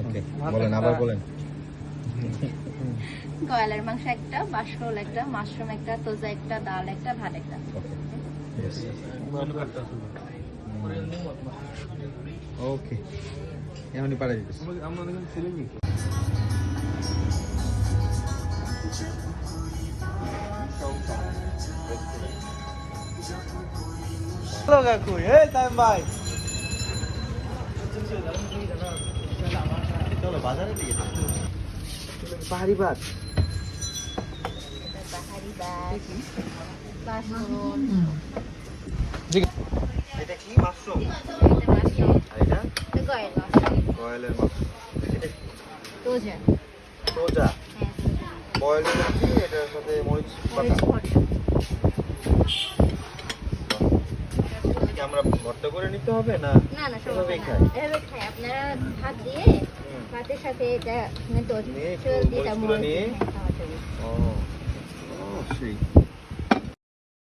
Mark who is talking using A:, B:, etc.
A: ওকে বলেন, আবার বলেন।
B: কয়লার মাংস একটা, বাসরোল একটা, মাশরুম একটা, তোজা একটা, ডাল একটা, ভাত একটা।
A: ওকে ইয়েস ওকে এমনি পাঠিয়ে দিতেছি।
C: হ্যালো কাকু, এই তাইম ভাই। চলো বাজারের দিকে যাই। পাহাড়ি ভাত।
B: এটা পাহাড়ি ভাত, বাসরোল,
C: এটা কি মাশরুম?
B: এটা মাশরুম,
C: আর এটা
B: এটা কয়লা,
C: বয়েলের মাশরুম। এটা কি?
B: তোজা।
C: সোজা।
B: হ্যাঁ,
C: বয়েল কি এটার সাথে মরিচ
B: মরিচ
C: বাটা।
B: ভর্তা।
C: এটা কি আমরা ভর্তা করে নিতে হবে না?
B: না না,
C: এভাবেই
B: সমস্যা
C: খাই?
B: না। এভাবে খাই। আপনারা ভাত দিয়ে ভাতের সাথে এটা
C: নিয়ে একটু
B: দিয়ে
C: মরিচগুলো
B: মরিচ
C: নিয়ে?
B: হ্যাঁ, খাওয়া যাবে।
C: ও ও সেই